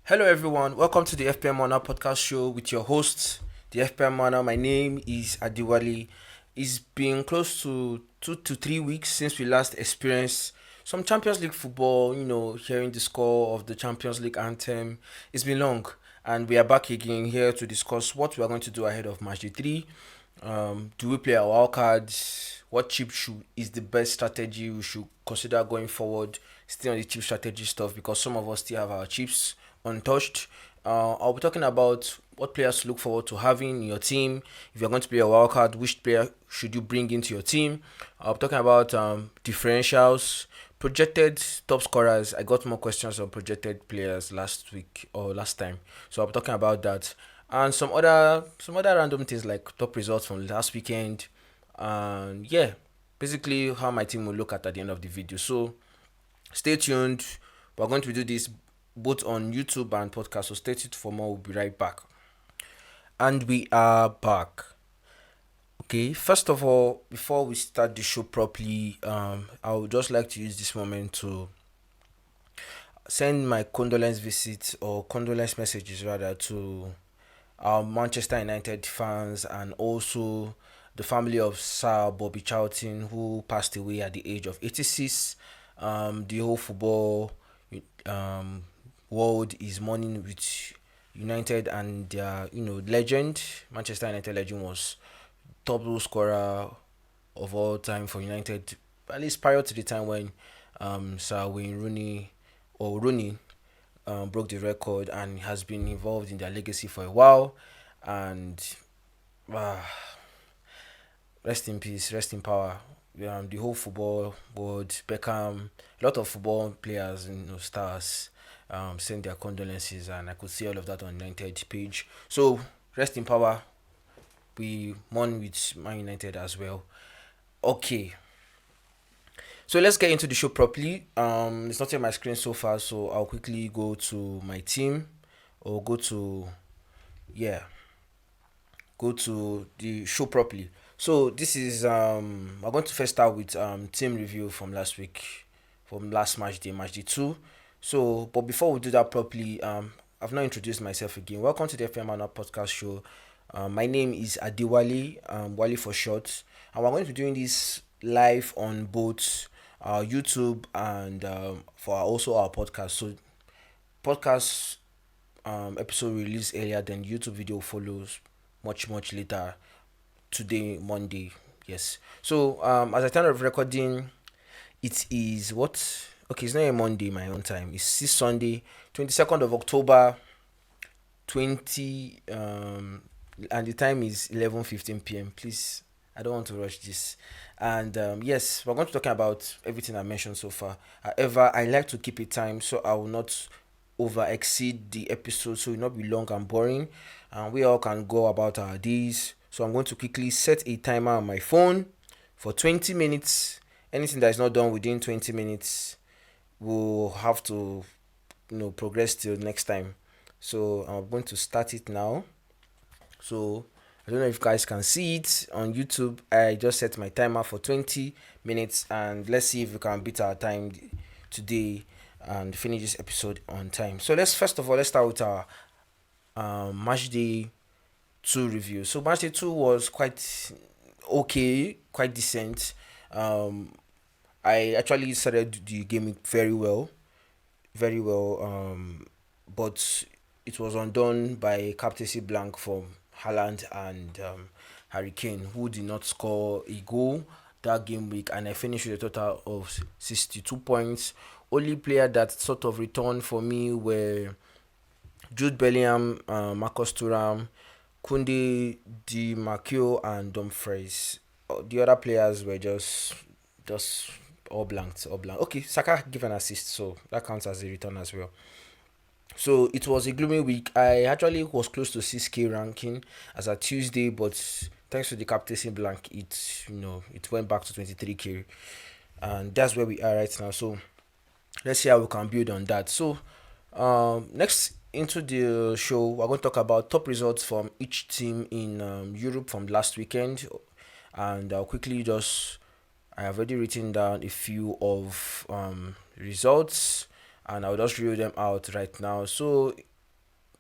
Hello, everyone. Welcome to the FPL Manual Podcast show with your host, the FPL Manual. My name is Adiwali. It's been close to 2 to 3 weeks since we last experienced some Champions League football. Hearing the score of the Champions League anthem. It's been long, and we are back again here to discuss what we are going to do ahead of Matchday 3. Do we play our wild cards? What chip should is the best strategy we should consider going forward? Still on the chip strategy stuff because some of us still have our chips untouched. I'll be talking about what players to look forward to having in your team. If you're going to play a wild card, which player should you bring into your team? I'll be talking about differentials, projected top scorers. I got more questions on projected players last week or last time, so I'll be talking about that and some other random things like top results from last weekend, and yeah, basically how my team will look at the end of the video. So stay tuned. We're going to do this both on YouTube and podcast, so stay tuned for more. We'll be right back. And we are back. Okay, first of all, before we start the show properly, I would just like to use this moment to send my condolence messages rather to our Manchester United fans and also the family of Sir Bobby Charlton, who passed away at the age of 86. The whole football um, world is mourning with United and their legend. Manchester United legend was top goal scorer of all time for United, at least prior to the time when Sir Wayne Rooney broke the record and has been involved in their legacy for a while. And uh, rest in peace, rest in power. The whole football world, Beckham, a lot of football players, stars, send their condolences, and I could see all of that on United page. So rest in power. We mourn with Man United as well. Okay, so let's get into the show properly. It's not on my screen so far, so I'll quickly go to my team or go to the show properly. So this is we're going to first start with team review from last week, from last match day 2. So, but before we do that properly, I've not introduced myself again. Welcome to the FM Manual Podcast show. My name is Adiwali, Wale for short, and we're going to be doing this live on both our YouTube and for also our podcast. So, podcast episode released earlier, then YouTube video follows much later today, Monday. Yes. So as I time of recording, it is what? Okay, it's not a Monday my own time. It's this Sunday, 22nd of October, 20 and the time is 11:15 p.m. Please, I don't want to rush this. And yes, we're going to talk about everything I mentioned so far. However, I like to keep it time so I will not over exceed the episode, so it will not be long and boring, and we all can go about our days. So I'm going to quickly set a timer on my phone for 20 minutes. Anything that is not done within 20 minutes will have to progress till next time. So I'm going to start it now. So I don't know if you guys can see it on YouTube. I just set my timer for 20 minutes, and let's see if we can beat our time today and finish this episode on time. So let's start with our Matchday 2 review. So Matchday 2 was quite okay, quite decent. I actually started the game very well, very well. But it was undone by captaincy blank from Haaland and Harry Kane, who did not score a goal that game week, and I finished with a total of 62 points. Only player that sort of returned for me were Jude Bellingham, Marcus Thuram, Kunde, Di Marquio, and Dumfries. The other players were just all blanked, all blank. Okay, Saka gave an assist, so that counts as a return as well. So it was a gloomy week. I actually was close to 6k ranking as a Tuesday, but thanks to the captaincy blank, it went back to 23k, and that's where we are right now. So let's see how we can build on that. So next into the show, we're going to talk about top results from each team in Europe from last weekend, and I'll quickly I have already written down a few of results, and I'll just reel them out right now. So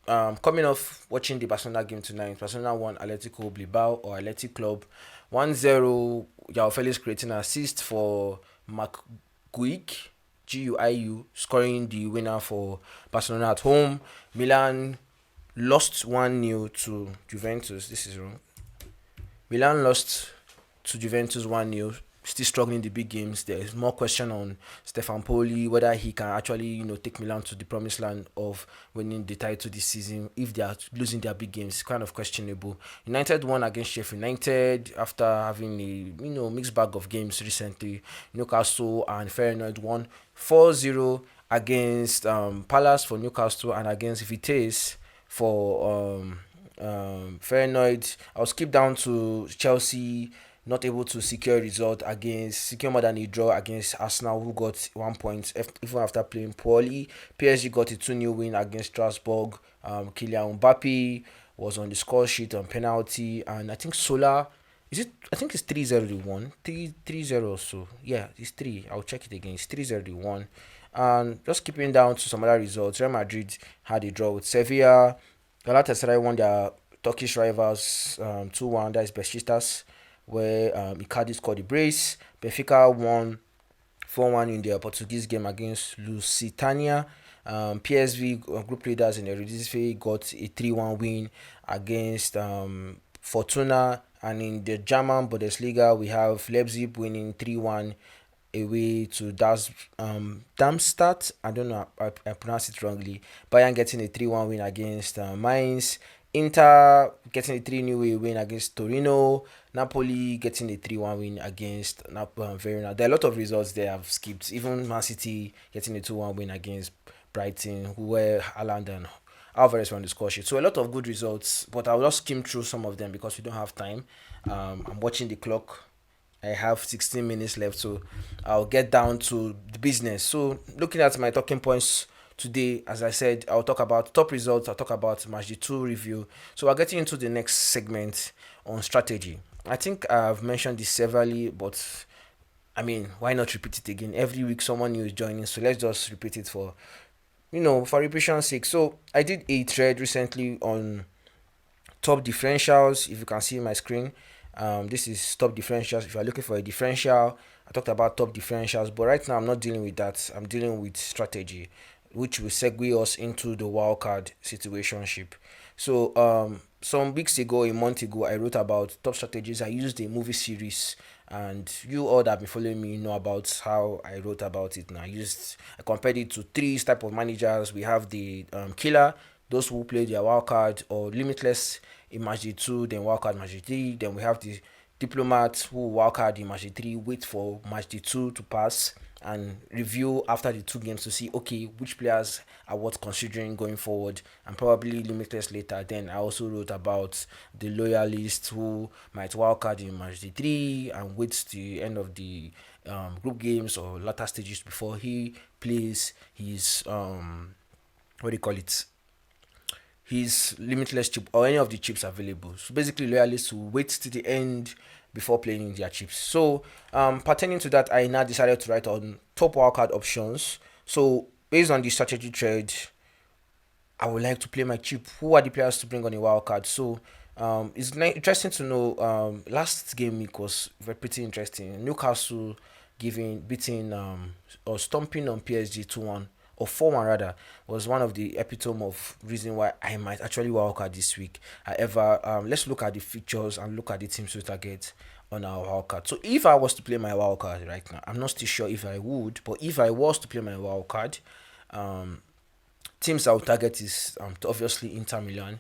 coming off watching the Barcelona game tonight, Barcelona won Atletico Bilbao or Athletic Club 1-0. Joao Felix creating an assist for McGuick, Guiu, scoring the winner for Barcelona at home. Milan lost 1-0 to Juventus. This is wrong. Milan lost to Juventus 1-0. Still struggling in the big games. There is more question on Stefan Poli, whether he can actually, take Milan to the promised land of winning the title this season. If they are losing their big games, kind of questionable. United won against Sheffield United after having a mixed bag of games recently. Newcastle and Feyenoord won 4-0 against Palace for Newcastle and against Vitesse for Feyenoord. I'll skip down to Chelsea, not able to secure more than a draw against Arsenal, who got 1 point even after playing poorly. PSG got a 2-0 win against Strasbourg. Kylian Mbappe was on the score sheet on penalty, and I think Sola, I think it's 3-0 they won. 3-0 or so. Yeah, it's 3. I'll check it again. It's 3-0 they won. And just keeping down to some other results, Real Madrid had a draw with Sevilla. Galatasaray won their Turkish rivals 2-1. That is Besiktas, where Icardi scored the brace. Benfica won 4-1 in their Portuguese game against Lusitania. PSV, group leaders in the Eredivisie, got a 3-1 win against Fortuna. And in the German Bundesliga, we have Leipzig winning 3-1 away to Darmstadt. I don't know, I pronounced it wrongly. Bayern getting a 3-1 win against Mainz. Inter getting a 3-0 win against Torino. Napoli getting a 3-1 win against Verona. There are a lot of results they have skipped. Even Man City getting a 2-1 win against Brighton, who were Haaland and Alvarez on the score sheet. So a lot of good results, but I'll just skim through some of them because we don't have time. I'm watching the clock. I have 16 minutes left, so I'll get down to the business. So looking at my talking points today, as I said, I'll talk about top results. I'll talk about Matchday 2 review. So we're getting into the next segment on strategy. I think I've mentioned this severally, but I mean, why not repeat it again? Every week someone new is joining, so let's just repeat it for repetition's sake. So I did a thread recently on top differentials. If you can see my screen, this is top differentials. If you're looking for a differential, I talked about top differentials, but right now I'm not dealing with that. I'm dealing with strategy, which will segue us into the wildcard situationship. So some weeks ago, a month ago, I wrote about top strategies. I used a movie series, and you all that have been following me know about how I wrote about it. Now I compared it to three type of managers. We have the killer, those who play their wildcard or limitless in Matchday 2, then wildcard Matchday 3. Then we have the diplomat who wildcard in Matchday 3, wait for Matchday 2 to pass and review after the two games to see which players are worth considering going forward, and probably limitless later. Then I also wrote about the loyalist who might wildcard in Matchday 3 and waits to the end of the group games or latter stages before he plays his his limitless chip or any of the chips available. So basically loyalists who wait to the end before playing their chips. So pertaining to that, I now decided to write on top wildcard options. So based on the strategy trade, I would like to play my chip. Who are the players to bring on a wildcard? So it's interesting to know. Last game week was pretty interesting. Newcastle beating or stomping on PSG 2-1 or 4-1 rather, was one of the epitome of reason why I might actually wildcard this week. However, let's look at the fixtures and look at the teams to target on our wildcard. So if I was to play my wildcard right now, I'm not still sure if I would, but if I was to play my wildcard, teams I would target is obviously Inter Milan,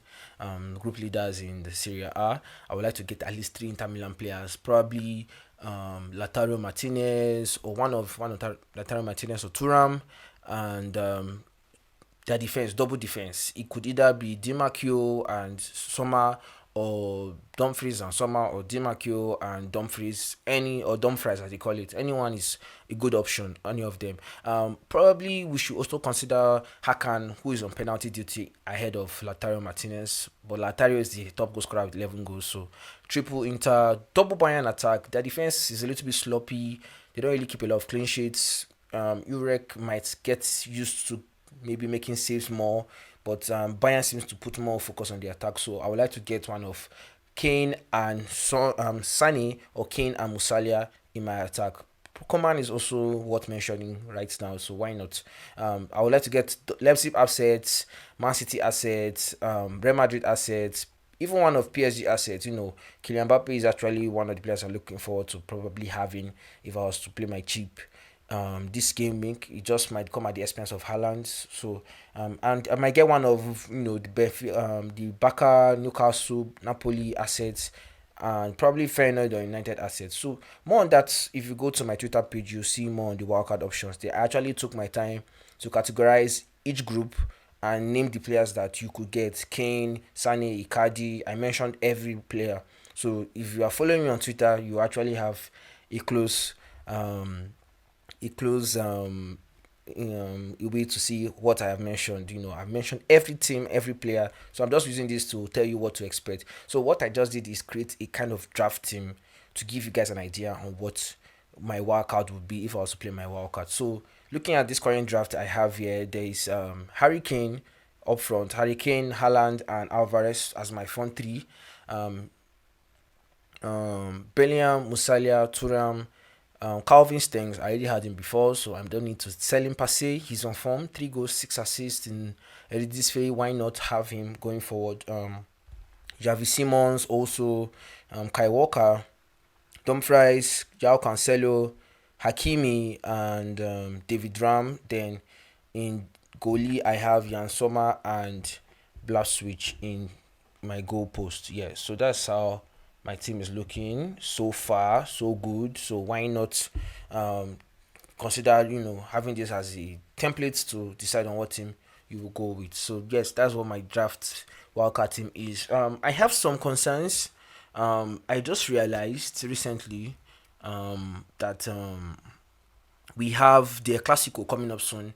group leaders in the Serie A. I would like to get at least 3 Inter Milan players, probably Lautaro Martinez or one of Lautaro Martinez or Thuram, and their defense, double defense. It could either be Dimarquio and Sommer, or Dumfries and Sommer, or Dimarquio and Dumfries, or Dumfries as they call it. Anyone is a good option, any of them. Probably we should also consider Hakan, who is on penalty duty ahead of Lautaro Martinez, but Lautaro is the top goal scorer with 11 goals, so triple Inter, double Bayern attack. Their defense is a little bit sloppy. They don't really keep a lot of clean sheets. Urek might get used to maybe making saves more, but Bayern seems to put more focus on the attack. So I would like to get one of Kane and Sane, or Kane and Musalia in my attack. Coman is also worth mentioning right now, so why not? I would like to get Leipzig assets, Man City assets, Real Madrid assets, even one of PSG assets. Kylian Mbappe is actually one of the players I'm looking forward to probably having if I was to play my cheap this game week. It just might come at the expense of Haaland. So and I might get one of the Barca, Newcastle, Napoli assets, and probably Feyenoord or United assets. So more on that, if you go to my Twitter page, you'll see more on the wildcard options. They actually took my time to categorize each group and name the players that you could get. Kane, Sane, Icardi. I mentioned every player. So if you are following me on Twitter, you actually have a close a close a way to see what I have mentioned. I've mentioned every team, every player. So I'm just using this to tell you what to expect. So what I just did is create a kind of draft team to give you guys an idea on what my wildcard would be if I was to play my wildcard. So looking at this current draft I have here, there is Harry Kane up front, Harry Kane, Haaland, and Alvarez as my front three. Um, Bellingham, Musalia, Thuram, Calvin Stengs. I already had him before, so I don't need to sell him per se. He's on form, 3 goals, 6 assists in Eredivisie. Why not have him going forward? Javi Simons also, Kai Walker, Dumfries, João Cancelo, Hakimi, and David Ram. Then in goalie, I have Jan Sommer and Blaswich in my goal post. Yeah, so that's how my team is looking so far. So good. So why not consider having this as a template to decide on what team you will go with. So yes, that's what my draft wildcard team is. I have some concerns. I just realized recently that we have the Clasico coming up soon,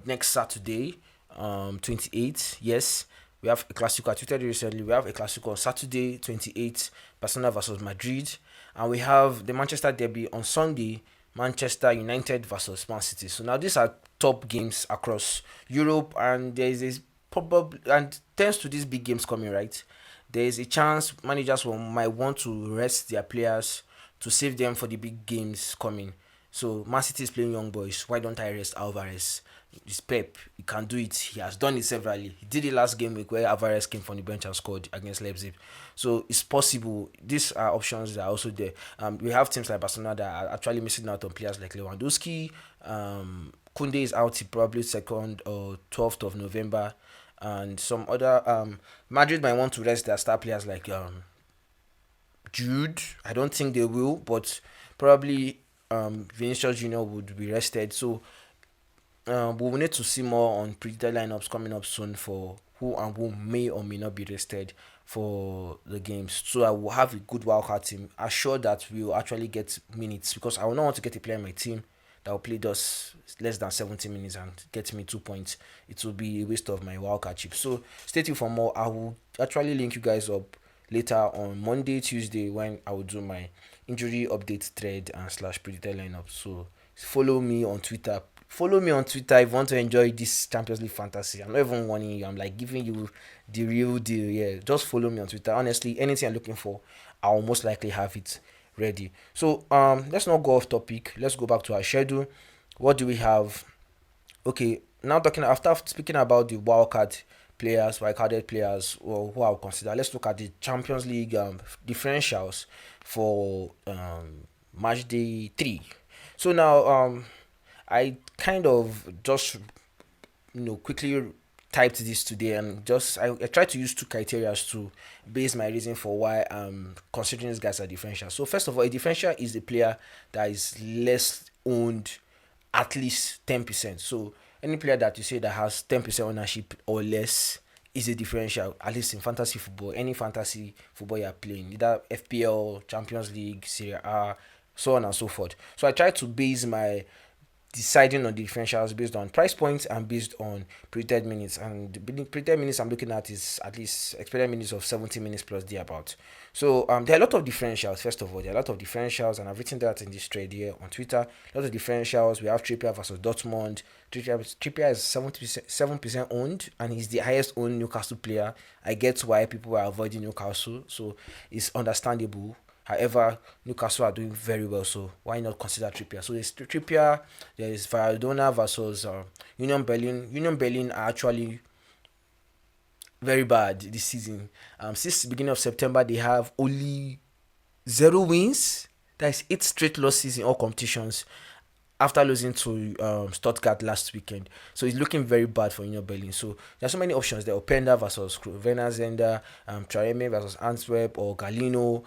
next Saturday, 28th. Yes, we have a Clasico. I tweeted recently. We have a Clasico on Saturday, 28th, Barcelona versus Madrid, and we have the Manchester Derby on Sunday, Manchester United versus Man City. So now these are top games across Europe, and there is this probably, and thanks to these big games coming, right, there is a chance managers might want to rest their players to save them for the big games coming. So Man City is playing young boys. Why don't I rest Alvarez? It's Pep. He can do it. He has done it severally. He did it last game week where Alvarez came from the bench and scored against Leipzig. So it's possible. These are options that are also there. We have teams like Barcelona that are actually missing out on players like Lewandowski. Kunde is out probably 2nd or 12th of November. And some other Madrid might want to rest their star players like Jude. I don't think they will, but probably Vinicius Junior would be rested. So we will need to see more on predicted lineups coming up soon for who and who may or may not be rested for the games. So I will have a good wildcard team. Assure that we will actually get minutes, because I will not want to get a player in my team that will play just less than 70 minutes and get me 2 points. It will be a waste of my wildcard chip. So stay tuned for more. I will actually link you guys up later on Monday, Tuesday, when I will do my injury update thread and slash predicted lineup. So follow me on Twitter. Follow me on Twitter if you want to enjoy this Champions League fantasy. I'm not even warning you. I'm like giving you the real deal. Yeah, just follow me on Twitter. Honestly, anything I'm looking for, I'll most likely have it ready. So let's not go off topic. Let's go back to our schedule. What do we have? Okay, now talking after speaking about the wildcarded players, or who I'll consider. Let's look at the Champions League differentials for Matchday 3. So now I kind of just quickly typed this today, and just I tried to use two criteria to base my reason for why I'm considering these guys as differential. So first of all, a differential is a player that is less owned at least 10%. So any player that you say that has 10% ownership or less is a differential, at least in fantasy football. Any fantasy football you're playing, either FPL, Champions League, Serie A, so on and so forth. So I try to base my deciding on the differentials based on price points and based on predicted minutes. And the predicted minutes I'm looking at is at least expected minutes of 70 minutes plus thereabout. So there are a lot of differentials. First of all, there are a lot of differentials, and I've written that in this thread here on Twitter. A lot of differentials. We have Trippier versus Dortmund. Trippier is 7% owned, and he's the highest owned Newcastle player. I get why people are avoiding Newcastle, so it's understandable. However, Newcastle are doing very well, so why not consider Trippier? So there's Trippier, there is Valladona versus Union Berlin. Union Berlin are actually very bad this season. Since the beginning of September, they have only 0 wins. That is 8 straight losses in all competitions after losing to Stuttgart last weekend. So it's looking very bad for Union Berlin. So there are so many options there. Openda versus Krovena Zenda, Traeme versus Antwerp, or Galino,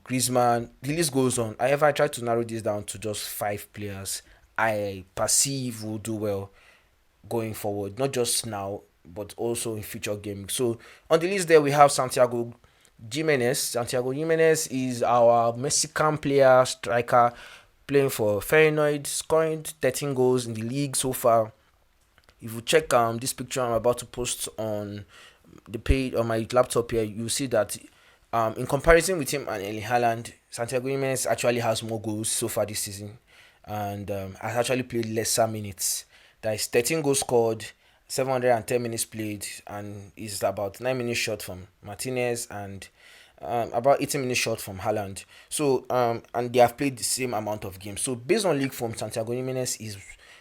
Griezmann. The list goes on. However, I tried to narrow this down to just 5 players I perceive will do well going forward. Not just now, but also in future games. So on the list there, we have Santiago Jimenez. Santiago Jimenez is our Mexican player, striker, playing for Feyenoord, scoring 13 goals in the league so far. If you check this picture I'm about to post on the page on my laptop here, you see that in comparison with him and Erling Haaland, Santiago Jimenez actually has more goals so far this season, and has actually played lesser minutes. That is 13 goals scored, 710 minutes played, and is about 9 minutes short from Martinez and about 18 minutes short from Haaland. So and they have played the same amount of games. So based on league form, Santiago Jimenez is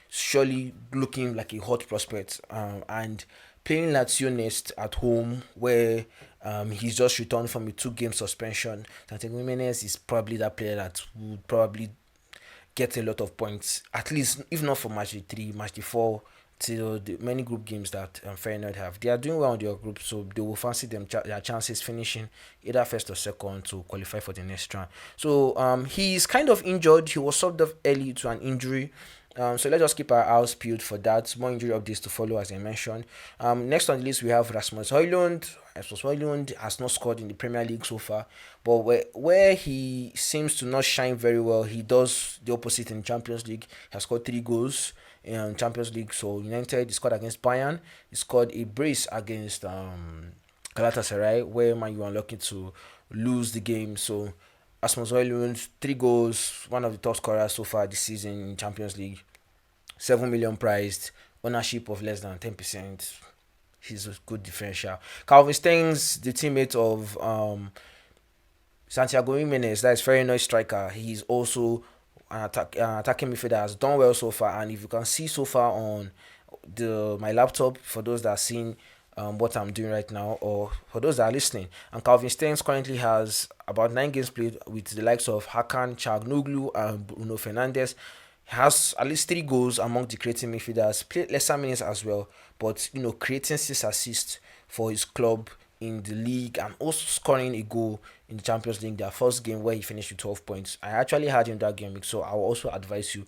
surely looking like a hot prospect, and playing Lazio next at home, where he's just returned from a 2-game suspension. Santiago Jimenez is probably that player that would probably get a lot of points, at least if not for match 3, match 4, till the many group games that Feyenoord have. They are doing well in their group, so they will fancy their chances finishing either first or second to qualify for the next round. So he is kind of injured. He was subbed off early to an injury. So let's just keep our eyes peeled for that. More injury updates to follow, as I mentioned. Next on the list, we have Rasmus Højlund. Rasmus Højlund has not scored in the Premier League so far, but where he seems to not shine very well, he does the opposite in Champions League. He has scored 3 goals in Champions League. So United, he scored against Bayern. He scored a brace against Galatasaray, where Man U are unlucky to lose the game. So Rasmus Højlund, 3 goals, one of the top scorers so far this season in Champions League. 7 million priced, ownership of less than 10%. He's a good differential. Calvin Stengs, the teammate of Santiago Jimenez, that is very nice striker. He's also an attacking midfielder that has done well so far. And if you can see so far on my laptop, for those that are seeing what I'm doing right now, or for those that are listening, and Calvin Stengs currently has about 9 games played with the likes of Hakan Çalhanoğlu and Bruno Fernandes. He has at least 3 goals among the creating midfielders, played lesser minutes as well, but creating 6 assists for his club in the league, and also scoring a goal in the Champions League, their first game, where he finished with 12 points. I actually had him that game, so I will also advise you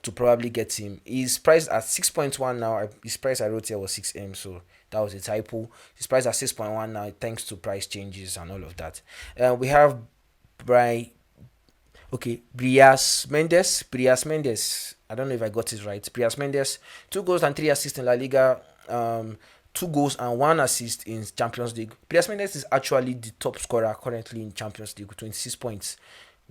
to probably get him. He's priced at 6.1 now. His price I wrote here was 6M, so that was a typo. His price at 6.1 now, thanks to price changes and all of that. We have Brias Mendes. I don't know if I got it right. Brias Mendes, 2 goals and 3 assists in La Liga. 2 goals and 1 assist in Champions League. Brias Mendes is actually the top scorer currently in Champions League with 26 points.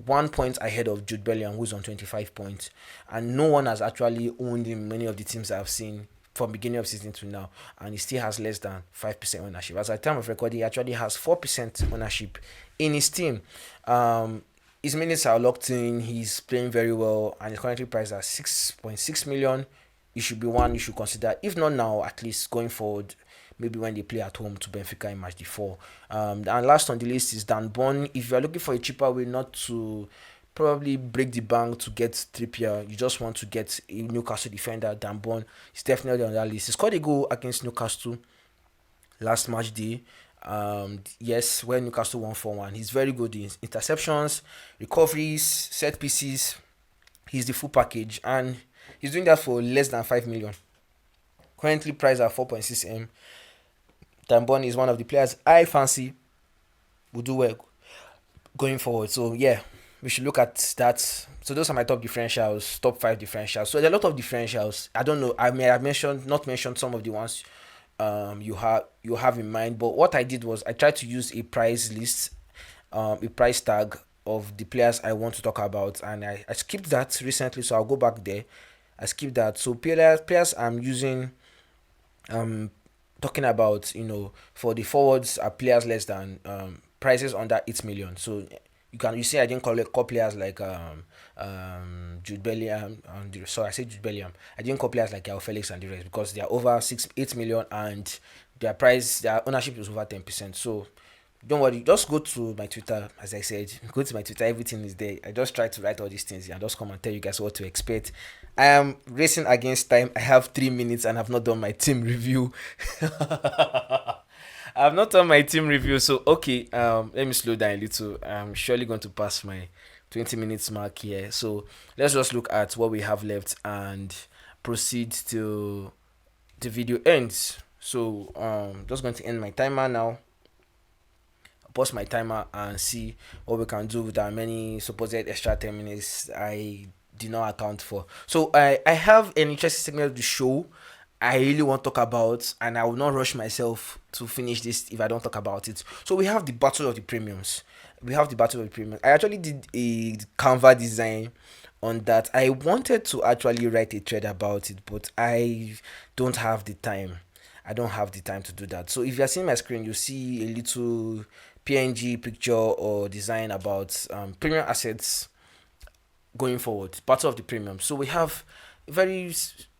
1 point ahead of Jude Bellingham, who's on 25 points. And no one has actually owned him in many of the teams I've seen from beginning of season to now, and he still has less than 5% ownership. As at time of recording, he actually has 4% ownership in his team. His minutes are locked in. He's playing very well, and he's currently priced at 6.6 million. It should be one you should consider, if not now, at least going forward, maybe when they play at home to Benfica in match 4. And last on the list is Dan Burn. If you are looking for a cheaper way not to probably break the bank to get Trippier, you just want to get a Newcastle defender, Dan Burn is definitely on that list. He scored a goal against Newcastle last match day. Yes, when Newcastle won 4-1. He's very good in interceptions, recoveries, set pieces. He's the full package, and he's doing that for less than 5 million. Currently priced at 4.6M. Dan Burn is one of the players I fancy will do well going forward. So yeah, we should look at that. So those are my top differentials, top five differentials. So there are a lot of differentials. I don't know. I may have not mentioned some of the ones you have in mind. But what I did was I tried to use a price list, a price tag of the players I want to talk about, and I skipped that recently, so I'll go back there. I skipped that. So players I'm using, um talking about, for the forwards are players less than, prices under 8 million. So you see I didn't call players like Jude Bellingham and I say Jude Bellingham. I didn't call players like Yao Felix and the rest because they are over 8 million, and their ownership is over 10%. So don't worry, just go to my Twitter. As I said, go to my Twitter, everything is there. I just try to write all these things and just come and tell you guys what to expect. I am racing against time. I have 3 minutes and I've not done my team review. I've not done my team review, so okay, let me slow down a little. I'm surely going to pass my 20 minutes mark here. So let's just look at what we have left and proceed till the video ends. So just going to end my timer now, pause my timer and see what we can do with our many supposed extra 10 minutes I did not account for. So I have an interesting segment of the show I really want to talk about, and I will not rush myself to finish this if I don't talk about it. So we have the battle of the premiums. I actually did a Canva design on that. I wanted to actually write a thread about it, but I don't have the time. I don't have the time to do that. So if you're seeing my screen, you see a little PNG picture or design about premium assets going forward, part of the premium. So we have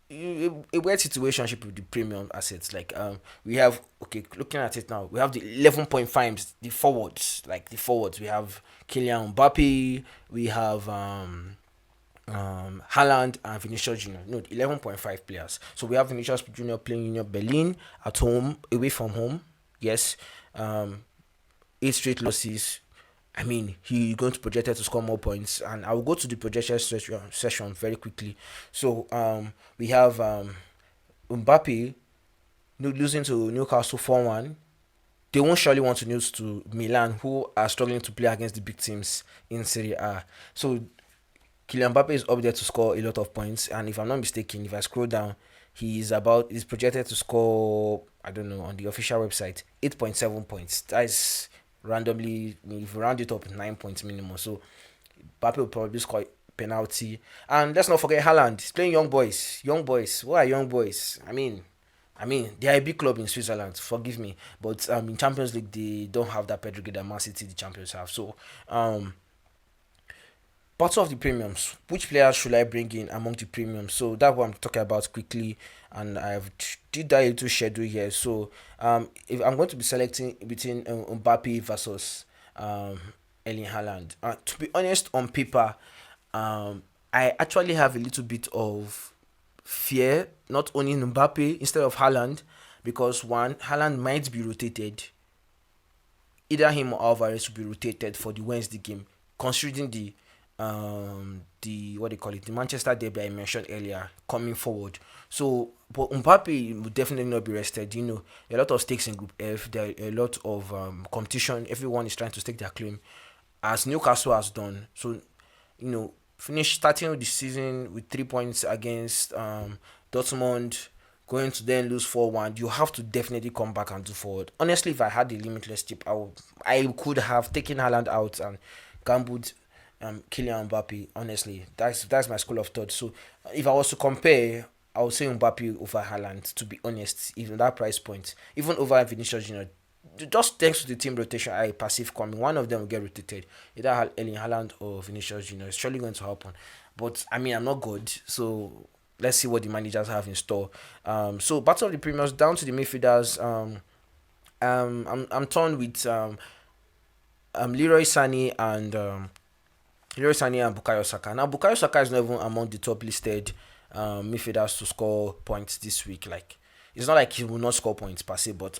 a weird situation with the premium assets. Like we have, okay, looking at it now, we have the 11.5s, the forwards. We have Kylian Mbappe, we have Haaland and Vinicius Junior. No, 11.5 players. So we have Vinicius Junior playing Union Berlin at home, away from home. Yes. 8 straight losses. I mean, he's going to projected to score more points, and I will go to the projection session very quickly. So we have Mbappe losing to Newcastle 4-1. They won't surely want to lose to Milan, who are struggling to play against the big teams in Serie A. So Kylian Mbappe is up there to score a lot of points, and if I'm not mistaken, if I scroll down, he's projected to score, I don't know, on the official website, 8.7 points. That is randomly, if you round it up, 9 points minimum. So Mbappe will probably score penalty. And let's not forget Haaland. He's playing young boys. What are young boys? I mean, they are a big club in Switzerland. Forgive me, but in Champions League they don't have that pedigree that Man City, the champions, have. So part of the premiums, which players should I bring in among the premiums? So that's what I'm talking about quickly, and I've did that little schedule here. So if I'm going to be selecting between Mbappe versus Erling Haaland, to be honest, on paper, I actually have a little bit of fear, not only in Mbappe instead of Haaland, because one, Haaland might be rotated. Either him or Alvarez will be rotated for the Wednesday game, considering the what they call it, the Manchester derby I mentioned earlier coming forward. So, but Mbappe will definitely not be rested. A lot of stakes in Group F. There are a lot of competition. Everyone is trying to stake their claim, as Newcastle has done. So, starting the season with 3 points against Dortmund, going to then lose 4-1, you have to definitely come back and do forward. Honestly, if I had the limitless chip, I could have taken Haaland out and gambled Kylian Mbappe. Honestly, that's my school of thought. So if I was to compare, I would say Mbappe over Haaland, to be honest, even that price point, even over Vinicius Junior. Just thanks to the team rotation I perceive coming, one of them will get rotated, either Erling Haaland or Vinicius Junior. It's surely going to happen. But I mean, I'm not good, so let's see what the managers have in store. So battle of the premiums, down to the midfielders. I'm torn with Leroy Sané and Bukayo Saka. Now, Bukayo Saka is not even among the top listed midfielders to score points this week. Like, it's not like he will not score points per se, but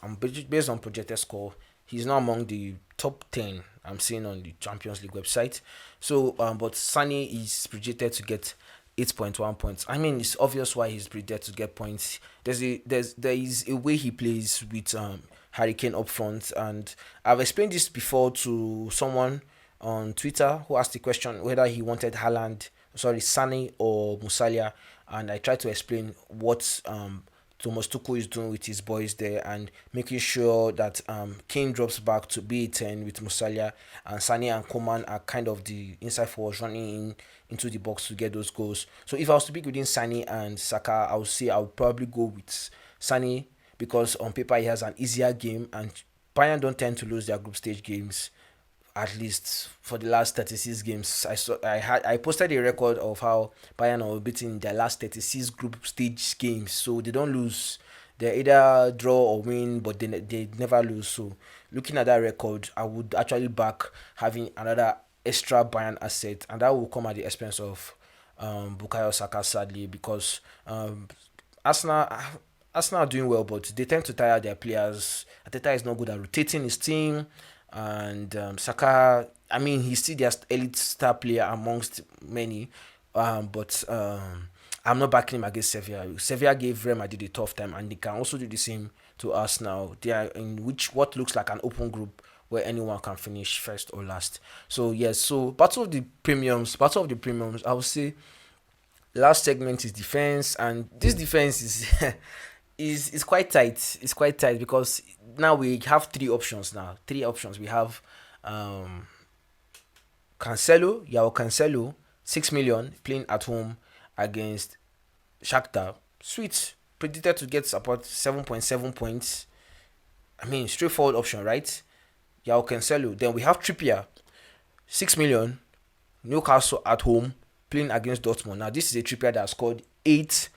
based on projected score, he's not among the top 10 I'm seeing on the Champions League website. So, but Sané is projected to get 8.1 points. I mean, it's obvious why he's projected to get points. There is a way he plays with Harry Kane up front, and I've explained this before to someone on Twitter who asked the question whether he wanted Sane or Musalia, and I tried to explain what Thomas Tuchel is doing with his boys there and making sure that Kane drops back to be a 10 with Musalia, and Sane and Coman are kind of the inside forwards running into the box to get those goals. So if I was to pick within Sane and Saka, I would say I would probably go with Sane because on paper he has an easier game, and Bayern don't tend to lose their group stage games, at least for the last 36 games. I posted a record of how Bayern are beating their last 36 group stage games, so they don't lose. They either draw or win, but they never lose. So looking at that record, I would actually back having another extra Bayern asset, and that will come at the expense of Bukayo Saka, sadly, because Arsenal Arsenal are doing well, but they tend to tire their players. Ateta is not good at rotating his team, and Saka, I mean, he's still their elite star player amongst many, but I'm not backing him against Sevilla. Sevilla gave Real Madrid a tough time, and they can also do the same to us now. They are in which what looks like an open group where anyone can finish first or last. So yes, so battle of the premiums. I would say last segment is defense, and this defense is is quite tight. It's quite tight because now we have three options. We have um Cancelo, 6 million, playing at home against Shakhtar. Sweet, predicted to get about 7.7 points. I mean, straightforward option, right? Yao Cancelo. Then we have Trippier, 6 million, Newcastle at home, playing against Dortmund. Now, this is a Trippier that scored 8,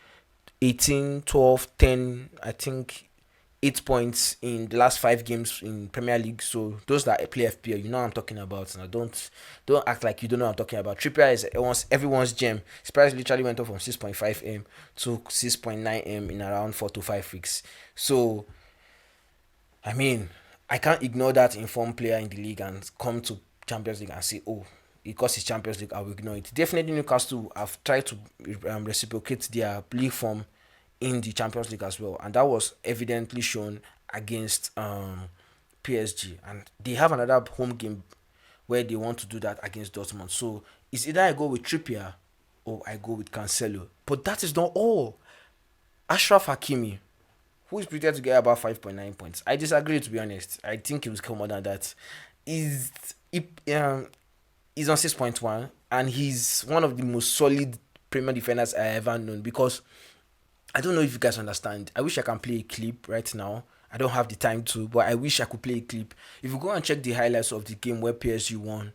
18, 12, 10, I think 8 points in the last 5 games in Premier League. So those that play FPL, you know what I'm talking about. Now don't act like you don't know what I'm talking about. Trippier is everyone's gem. His price literally went up from 6.5M to 6.9M in around 4 to 5 weeks. So I mean, I can't ignore that informed player in the league and come to Champions League and say, oh, because it's Champions League, I will ignore it. Definitely, Newcastle have tried to reciprocate their league form in the Champions League as well, and that was evidently shown against PSG. And they have another home game where they want to do that against Dortmund. So it's either I go with Trippier or I go with Cancelo. But that is not all. Ashraf Hakimi, who is predicted to get about 5.9 points. I disagree, to be honest. I think it will come more than that. Is he's on 6.1, and he's one of the most solid Premier defenders I ever known, because I don't know if you guys understand. I wish I can play a clip right now. I don't have the time to, but I wish I could play a clip. If you go and check the highlights of the game where PSG won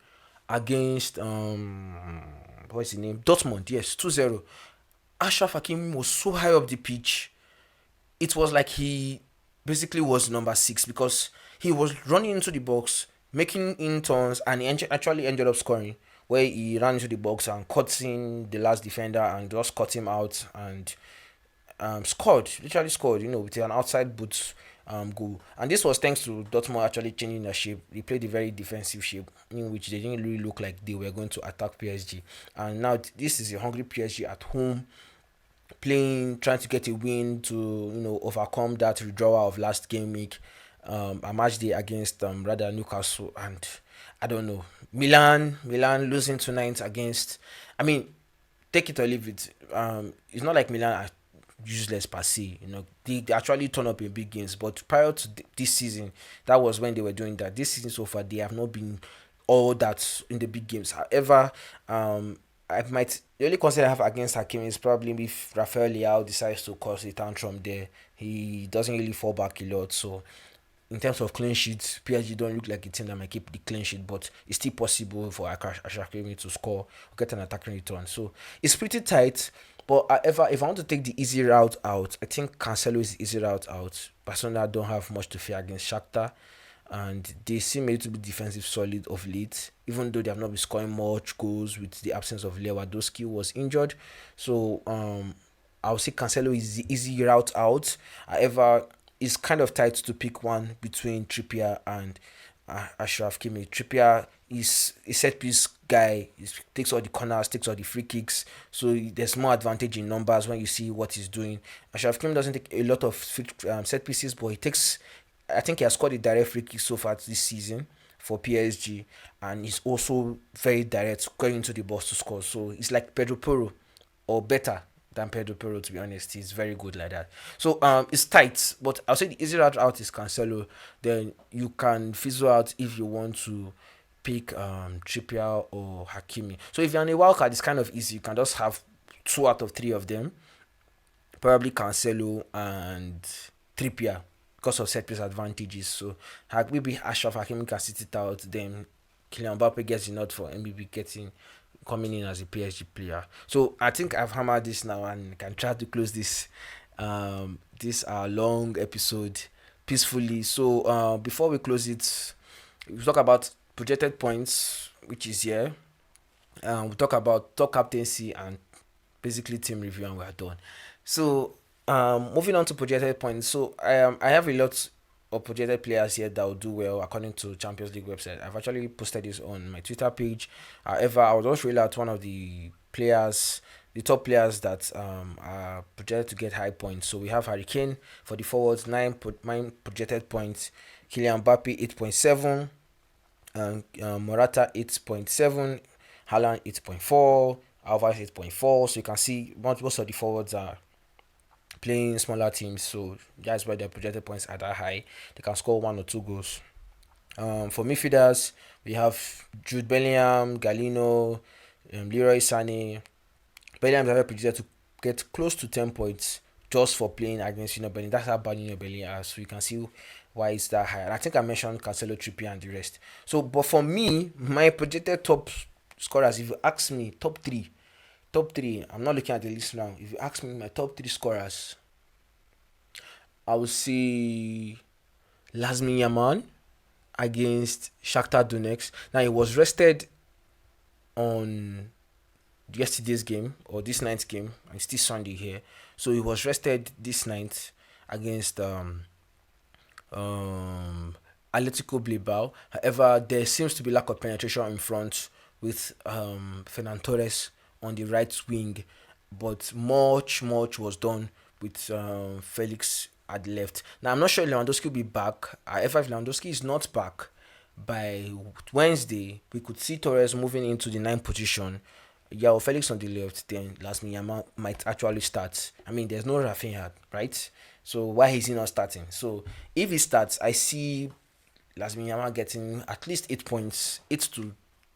against what's his name? Dortmund, yes, 2-0. Ashraf Hakimi was so high up the pitch. It was like he basically was number 6, because he was running into the box, making in turns, and he actually ended up scoring, where he ran into the box and caught in the last defender and just cut him out and literally scored, with an outside boot goal. And this was thanks to Dortmund actually changing their shape. They played a very defensive shape, in which they didn't really look like they were going to attack PSG. And now this is a hungry PSG at home, playing, trying to get a win to overcome that withdrawal of last game week, a match day against rather Newcastle. And I don't know, Milan losing tonight against, I mean, take it or leave it. It's not like Milan are useless per se. They actually turn up in big games, but prior to this season, that was when they were doing that. This season so far, they have not been all that in the big games. However, the only concern I have against Hakim is probably if Rafael Leao decides to cause a tantrum there. He doesn't really fall back a lot, so in terms of clean sheets, PSG don't look like a team that might keep the clean sheet, but it's still possible for Hakimi to score or get an attacking return. So it's pretty tight. But however, if I want to take the easy route out, I think Cancelo is the easy route out. Barcelona don't have much to fear against Shakhtar, and they seem a little bit defensive solid of late, even though they have not been scoring much goals with the absence of Lewandowski, who was injured. So I would say Cancelo is the easy route out. However, it's kind of tight to pick one between Trippier and Ashraf Hakimi. Trippier is a set piece guy. He takes all the corners, takes all the free kicks. So there's more advantage in numbers when you see what he's doing. Ashraf Hakimi doesn't take a lot of set pieces, but he takes. I think he has scored a direct free kick so far this season for PSG, and he's also very direct going into the box to score. So it's like Pedro Porro, or better than Pedro Porro, to be honest. He's very good like that. So it's tight, but I'll say the easy route out is Cancelo. Then you can fizzle out if you want to pick Trippier or Hakimi. So if you're on a wild card, it's kind of easy. You can just have 2 out of 3 of them, probably Cancelo and Trippier because of set piece advantages. So maybe Ashraf Hakimi can sit it out, then Kylian Mbappe gets the nod for MBB coming in as a PSG player. So I think I've hammered this now and can try to close this long episode peacefully. So before we close it, we talk about projected points, which is here. We talk about top captaincy and basically team review, and we're done. So moving on to projected points. So I have a lot of projected players here that will do well according to Champions League website. I've actually posted this on my Twitter page. However, I was also really at one of the top players that are projected to get high points. So we have Harry Kane for the forwards, 9 projected points. Kylian Mbappe 8.7, Morata 8.7, Haaland 8.4, Alvarez 8.4. So you can see most of the forwards are playing smaller teams, so that's why their projected points are that high. They can score 1 or 2 goals. For midfielders, we have Jude Bellingham, Galino, Leroy Sané. Bellingham is projected to get close to 10 points just for playing against Union Berlin. That's how bad Union Berlin are, so you can see why it's that high. And I think I mentioned Cancelo, Trippier, and the rest. So, but for me, my projected top scorers, if you ask me, top three, I'm not looking at the list now. If you ask me my top 3 scorers, I would say Lasmin Yaman against Shakhtar Donetsk. Now, he was rested on yesterday's game, or this night's game, and it's still Sunday here. So he was rested this night against Atletico Bilbao. However, there seems to be lack of penetration in front with Fernan Torres on the right wing, but much was done with Felix at the left. Now I'm not sure Lewandowski will be back. However, if Lewandowski is not back by Wednesday, we could see Torres moving into the 9th position. Yeah, Felix on the left, then Lasmin Yamal might actually start. I mean, there's no Rafinha, right? So why is he not starting? So if he starts, I see Lasmin Yamal getting at least 8 points, 8 to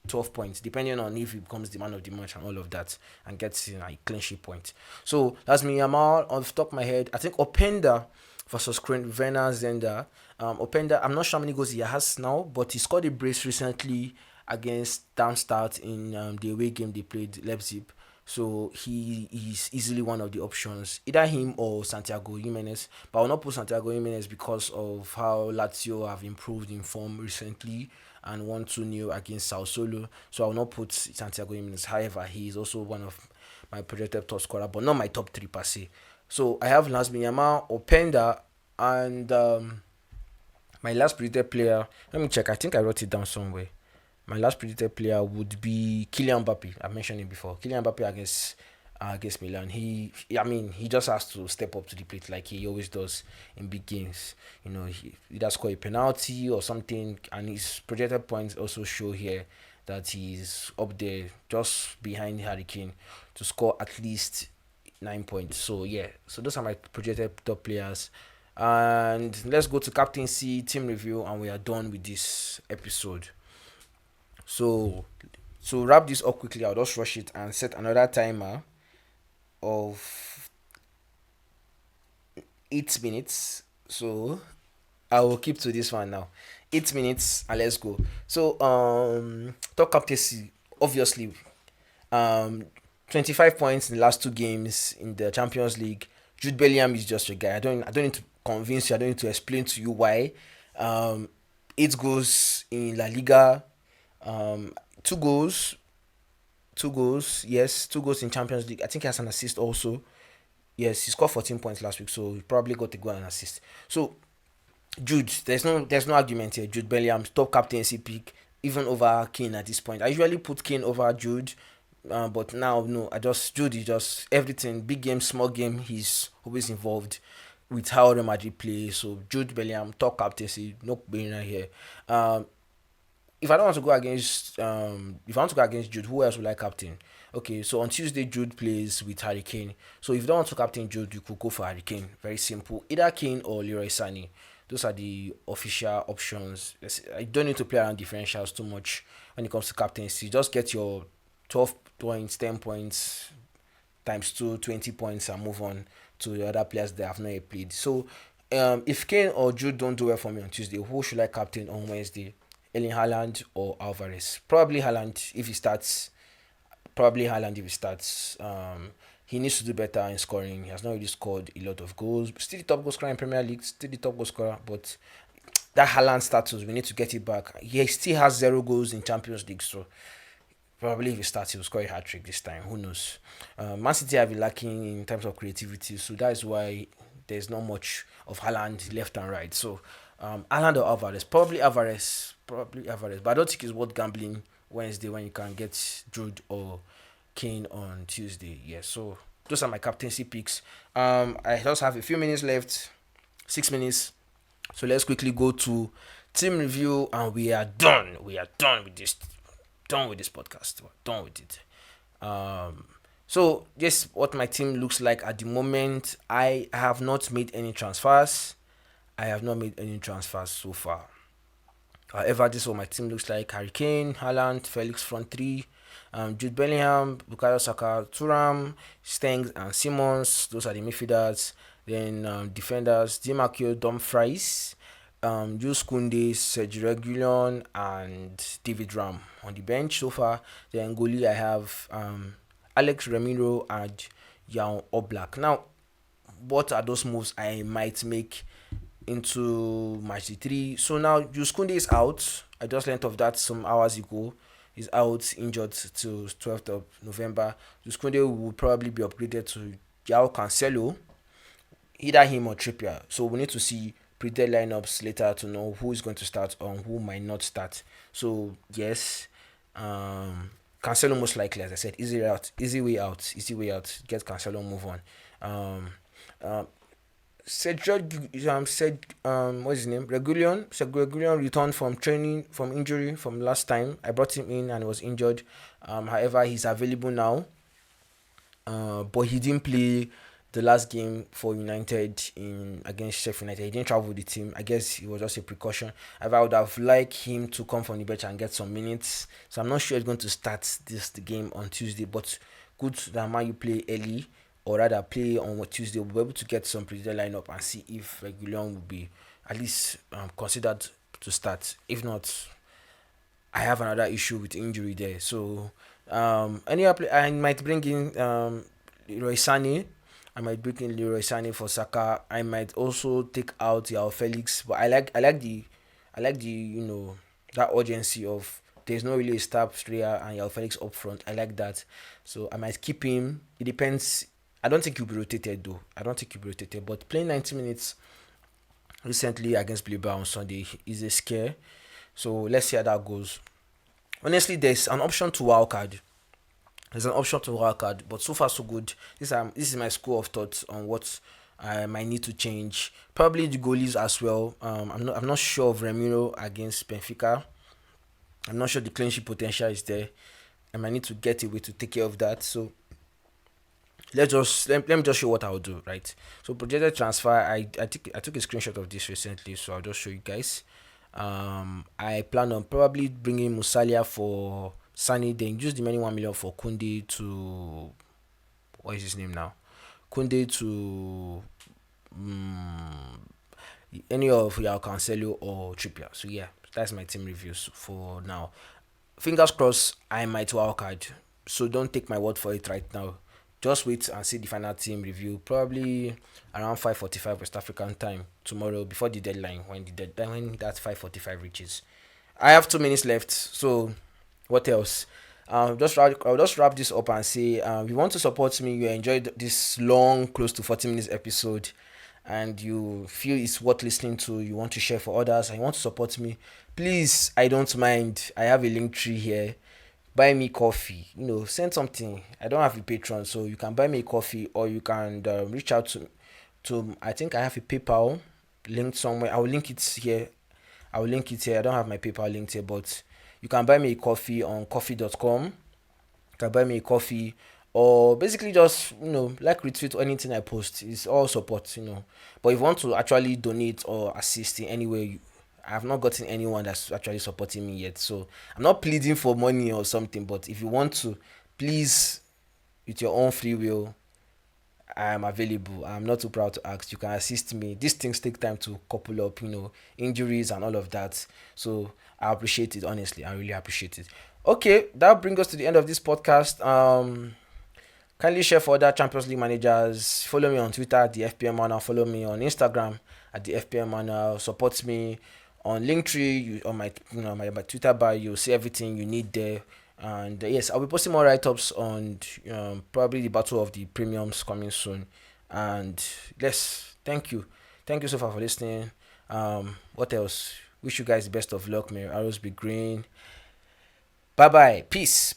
12 points, depending on if he becomes the man of the match and all of that, and gets a clean sheet point. So that's me, Yamal. On the top of my head, I think Openda versus Werner Zender. Openda, I'm not sure how many goals he has now, but he scored a brace recently against Darmstadt in the away game they played, Leipzig. So he is easily one of the options, either him or Santiago Jimenez. But I will not put Santiago Jimenez because of how Lazio have improved in form recently and won 2-0 against Sao Solo. So I will not put Santiago Jimenez. However, he is also one of my projected top scorer, but not my top 3 per se. So I have Lasmin Yamal, Openda, and my last predicted player. Let me check. I think I wrote it down somewhere. My last predicted player would be Kylian Mbappe. I mentioned him before. Kylian Mbappe against Milan. He just has to step up to the plate like he always does in big games. He either score a penalty or something, and his projected points also show here that he's up there just behind Harry Kane to score at least 9 points. So yeah, so those are my projected top players. And let's go to captaincy, team review, and we are done with this episode. So to wrap this up quickly, I'll just rush it and set another timer of 8 minutes. So I will keep to this one now. 8 minutes and let's go. So top captaincy, obviously, 25 points in the last 2 games in the Champions League. Jude Bellingham is just your guy. I don't need to convince you. I don't need to explain to you why. 8 goals in La Liga. 2 goals. Yes, 2 goals in Champions League. I think he has an assist also. Yes, he scored 14 points last week, so he probably got a goal and assist. So Jude, there's no argument here. Jude Bellingham, top captaincy pick, even over Kane at this point. I usually put Kane over Jude, but now no. Jude is just everything. Big game, small game, he's always involved with how Real Madrid play. So Jude Bellingham, top captaincy, no brainer here. if I don't want to go against if I want to go against Jude, who else would I captain? Okay, so on Tuesday Jude plays with Harry Kane. So if you don't want to captain Jude, you could go for Harry Kane. Very simple. Either Kane or Leroy Sané. Those are the official options. I don't need to play around differentials too much when it comes to captaincy. Just get your 12 points, 10 points times 2, 20 points, and move on to the other players that have not yet played. So if Kane or Jude don't do well for me on Tuesday, who should I captain on Wednesday? Erling Haaland or Alvarez? Probably Haaland if he starts. Probably Haaland if he starts. He needs to do better in scoring. He has not really scored a lot of goals. Still the top goal scorer in Premier League. Still the top goal scorer. But that Haaland status, we need to get it back. He still has 0 goals in Champions League. So probably if he starts, he'll score a hat trick this time. Who knows? Man City have been lacking in terms of creativity. So that is why there's not much of Haaland left and right. So Haaland or Alvarez? Probably Alvarez. Probably Alvarez. But I don't think it's worth gambling Wednesday when you can get Jude or Kane on Tuesday. Yeah, so those are my captaincy picks. I just have a few minutes left, 6 minutes. So let's quickly go to team review, and we are done. We are done with this. Done with this podcast. We're done with it. So this what my team looks like at the moment. I have not made any transfers. I have not made any transfers so far. However, this is what my team looks like: Harry Kane, Haaland, Felix front three, Jude Bellingham, Bukayo Saka, Thuram, Stengs, and Simmons. Those are the midfielders. Then defenders: Di Marco, Dumfries, Jules Koundé, Sergio Reguilon, and David Ram. On the bench so far, then goalie I have Alex Remiro and Jan Oblak. Now, what are those moves I might make into Matchday 3? So now Jules Koundé is out. I just learned of that some hours ago. He's out injured till 12th of November. Jules Koundé will probably be upgraded to João Cancelo, either him or Trippier. So we need to see pre-dead lineups later to know who is going to start or who might not start. So yes, Cancelo most likely, as I said, easy way out. Get Cancelo, move on. What's his name? Reguilon returned from training from injury from last time. I brought him in and he was injured. However, he's available now. But he didn't play the last game for United in against Sheffield United. He didn't travel with the team. I guess it was just a precaution. However, I would have liked him to come from the bench and get some minutes. So I'm not sure he's going to start the game on Tuesday. But good that Man you play early, or rather play on Tuesday. We'll be able to get some predicted lineup and see if Reguilon will be at least considered to start. If not, I have another issue with injury there. So I might bring in Leroy Sané. I might bring in Leroy Sané for Saka. I might also take out João Felix. But I like the that urgency of there's no really a star player and João Felix up front. I like that. So I might keep him. It depends. I don't think he'll be rotated though. But playing 90 minutes recently against Bilbao on Sunday is a scare. So let's see how that goes. Honestly, there's an option to wildcard. But so far so good. This is my school of thought on what I might need to change. Probably the goalies as well. I'm not sure of Remiro against Benfica. I'm not sure the clean sheet potential is there. I might need to get a way to take care of that. So let me just show what I'll do, right? So projected transfer, I took a screenshot of this recently, so I'll just show you guys. I plan on probably bringing Musalia for Sunny, then use the remaining 1 million for Koundé to what is his name now? Koundé to any of João Cancelo or Trippier. So yeah, that's my team reviews for now. Fingers crossed, I might wildcard. So don't take my word for it right now. Just wait and see the final team review probably around 5:45 West African time tomorrow before the deadline when that 5:45 reaches. I have 2 minutes left, so what else? I'll just wrap this up and say if you want to support me, you enjoyed this long, close to 40 minutes episode, and you feel it's worth listening to, you want to share for others, and you want to support me, please, I don't mind. I have a link tree here. Buy me coffee, send something. I don't have a Patreon, so you can buy me a coffee, or you can reach out to I think I have a PayPal linked somewhere. I will link it here. I don't have my PayPal linked here, but You can buy me a coffee on coffee.com. You can buy me a coffee, or basically just like retweet anything I post. It's all support. But if you want to actually donate or assist in any way, I have not gotten anyone that's actually supporting me yet. So I'm not pleading for money or something. But if you want to, please, with your own free will, I am available. I'm not too proud to ask. You can assist me. These things take time to couple up, injuries and all of that. So I appreciate it, honestly. I really appreciate it. Okay, that brings us to the end of this podcast. Kindly share for other Champions League managers. Follow me on Twitter at the FPL Manual. Follow me on Instagram at the FPL Manual. Support me on Linktree, on my Twitter bio. You'll see everything you need there. And yes, I'll be posting more write-ups on probably the battle of the premiums coming soon. And yes, thank you so far for listening. What else? Wish you guys the best of luck. May your arrows be green. Bye bye. Peace.